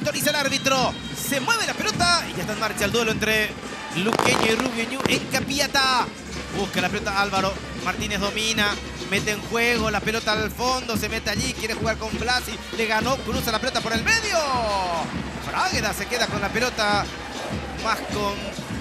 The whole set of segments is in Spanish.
Autoriza el árbitro. Se mueve la pelota y ya está en marcha el duelo entre Luqueño y Rubio Ñu en Capiatá. Busca la pelota Álvaro Martínez, domina, mete en juego la pelota al fondo, se mete allí, quiere jugar con Blasi, le ganó, cruza la pelota por el medio. Frágueda se queda con la pelota, más con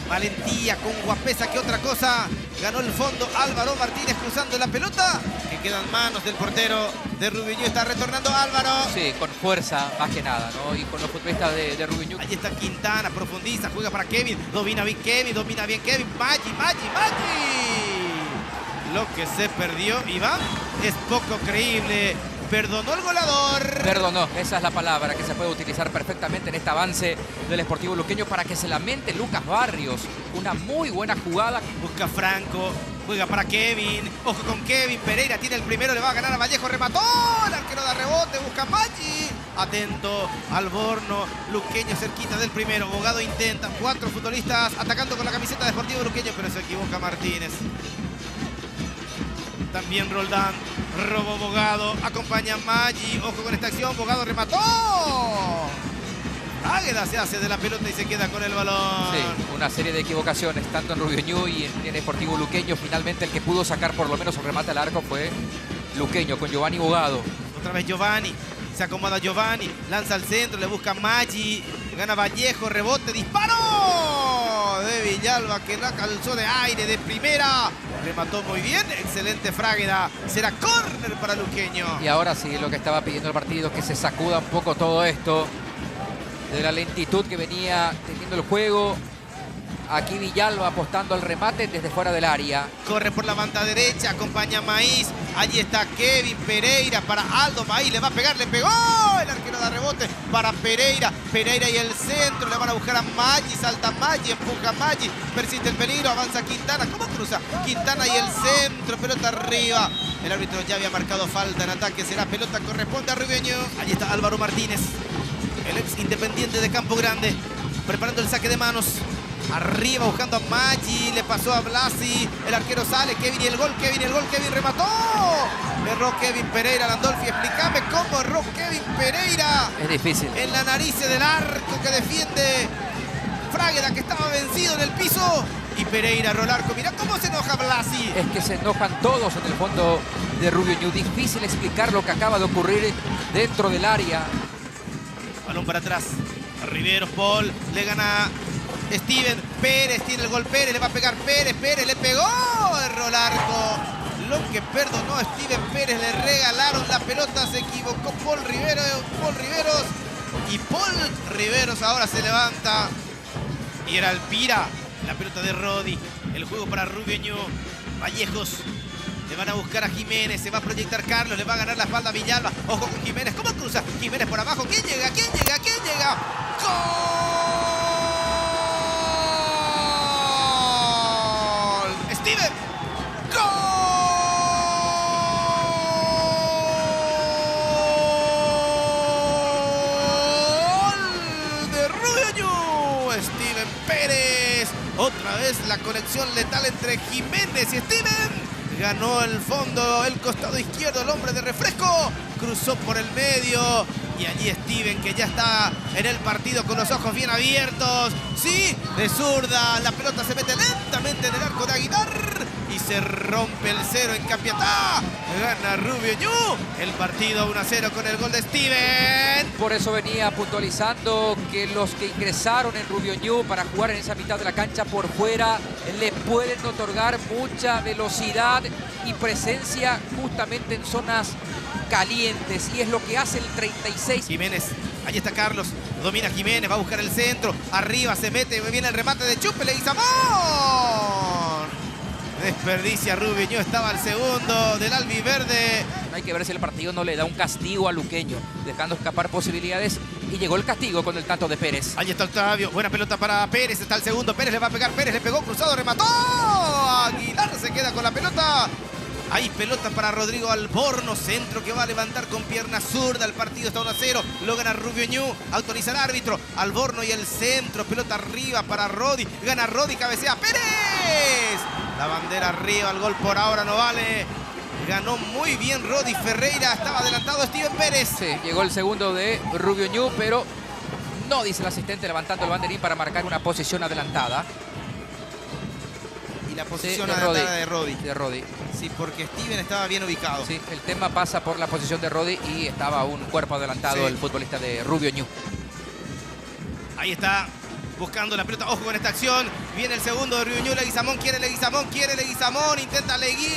valentía, con guapesa que otra cosa. Ganó el fondo Álvaro Martínez cruzando la pelota, que queda en manos del portero de Rubio Ñu. Está retornando Álvaro. Sí, con fuerza más que nada, ¿no? Y con los futbolistas de Rubio Ñu. Allí está Quintana, profundiza, juega para Kevin, domina bien Kevin, Maggi. Lo que se perdió, Iván, es poco creíble. Perdonó el goleador. Perdonó, esa es la palabra que se puede utilizar perfectamente en este avance del Sportivo Luqueño para que se lamente Lucas Barrios. Una muy buena jugada. Busca Franco, juega para Kevin. Ojo con Kevin, Pereira tiene el primero, le va a ganar a Vallejo, remató. El arquero da rebote, busca Maggi. Atento, Alborno, Luqueño cerquita del primero. Bogado intenta, 4 futbolistas atacando con la camiseta de Sportivo Luqueño, pero se equivoca Martínez. También Roldán, robó Bogado, acompaña Maggi, ojo con esta acción, Bogado remató. Águeda se hace de la pelota y se queda con el balón. Sí, una serie de equivocaciones, tanto en Rubio Ñu y en Sportivo Luqueño. Finalmente el que pudo sacar por lo menos un remate al arco fue Luqueño con Giovanni Bogado. Otra vez Giovanni, se acomoda Giovanni, lanza al centro, le busca Maggi, gana Vallejo, rebote, disparo de Villalba que la calzó de aire de primera. Remató muy bien, excelente Frágueda. Será córner para Luqueño. Y ahora sí, lo que estaba pidiendo el partido, que se sacuda un poco todo esto de la lentitud que venía teniendo el juego. Aquí Villalba apostando al remate desde fuera del área. Corre por la banda derecha, acompaña a Maíz. Allí está Kevin Pereira para Aldo. Maíz le va a pegar, le pegó. El arquero da rebote para Pereira. Pereira y el centro, le van a buscar a Maggi. Salta Maggi, empuja Maggi. Persiste el peligro, avanza Quintana. ¿Cómo cruza? Quintana y el centro, pelota arriba. El árbitro ya había marcado falta en ataque. Será pelota, corresponde a Rubio Ñu. Allí está Álvaro Martínez, el ex Independiente de Campo Grande, preparando el saque de manos. Arriba buscando a Maggi, le pasó a Blasi, el arquero sale, Kevin y el gol, Kevin remató. Erró Kevin Pereira, Landolfi, explícame cómo erró Kevin Pereira. Es difícil. En la nariz del arco que defiende Frágueda, que estaba vencido en el piso. Y Pereira erró el arco, mirá cómo se enoja Blasi. Es que se enojan todos en el fondo de Rubio Ñu. Difícil explicar lo que acaba de ocurrir dentro del área. Balón para atrás, Riveros, Paul, le gana Steven, Pérez tiene el gol, Pérez, le va a pegar Pérez, le pegó, erró el arco. Lo que perdonó a Steven Pérez, le regalaron la pelota, se equivocó Paul Riveros. Y Paul Riveros ahora se levanta. Y era Alpira, la pelota de Rodi, el juego para Rubio Ñu. Vallejos, le van a buscar a Jiménez, se va a proyectar Carlos, le va a ganar la espalda a Villalba. Ojo con Jiménez, ¿cómo cruza? Jiménez por abajo, ¿quién llega? ¡Gol! Steven, ¡gol! De Rubio Ñu. Steven Pérez. Otra vez la conexión letal entre Jiménez y Steven. Ganó el fondo, el costado izquierdo, el hombre de refresco. Cruzó por el medio. Y allí Steven, que ya está en el partido con los ojos bien abiertos. Sí, de zurda. La pelota se mete lentamente en el arco de Aguilar. Y se rompe el cero en Capiatá. Gana Rubio Ñu el partido 1-0 con el gol de Steven. Por eso venía puntualizando que los que ingresaron en Rubio Ñu para jugar en esa mitad de la cancha por fuera le pueden otorgar mucha velocidad y presencia justamente en zonas calientes, y es lo que hace el 36. Jiménez, ahí está Carlos, domina Jiménez, va a buscar el centro, arriba se mete, viene el remate de Chupe, le dice ¡amor! Desperdicia Rubio Ñu, estaba el segundo del albiverde. Hay que ver si el partido no le da un castigo a Luqueño, dejando escapar posibilidades, y llegó el castigo con el tanto de Pérez. Ahí está Octavio, buena pelota para Pérez, está el segundo, Pérez le va a pegar, Pérez le pegó, cruzado, remató. Aguilar se queda con la pelota. Hay pelota para Rodrigo Alborno, centro que va a levantar con pierna zurda. El partido está 1-0, lo gana Rubio Ñu, autoriza el árbitro. Alborno y el centro, pelota arriba para Rodi, gana Rodi, cabecea Pérez. La bandera arriba, el gol por ahora no vale. Ganó muy bien Rodi Ferreira, estaba adelantado Steven Pérez. Sí, llegó el segundo de Rubio Ñu, pero No, dice el asistente levantando el banderín para marcar una posición adelantada. Y la posición Sí, adelantada de Roddy. De Roddy. Sí, porque Steven estaba bien ubicado. Sí, el tema pasa por la posición de Roddy y estaba un cuerpo adelantado Sí. el futbolista de Rubio Ñu. Ahí está, buscando la pelota. Ojo con esta acción. Viene el segundo de Rubio Ñu. Leguizamón quiere Leguizamón. Intenta Legui.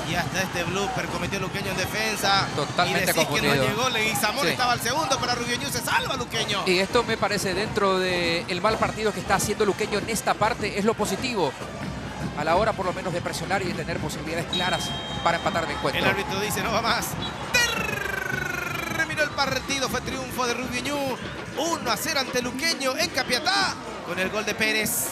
Y hasta este blooper cometió Luqueño en defensa. Totalmente y decís confundido. que no llegó Leguizamón. Sí. Estaba al segundo para Rubio Ñu. Se salva Luqueño. Y esto me parece, dentro del mal partido que está haciendo Luqueño en esta parte, es lo positivo. A la hora por lo menos de presionar y de tener posibilidades claras para empatar el encuentro. El árbitro dice no va más. Terminó el partido. Fue triunfo de Rubio Ñu. 1-0 ante Luqueño en Capiatá con el gol de Pérez.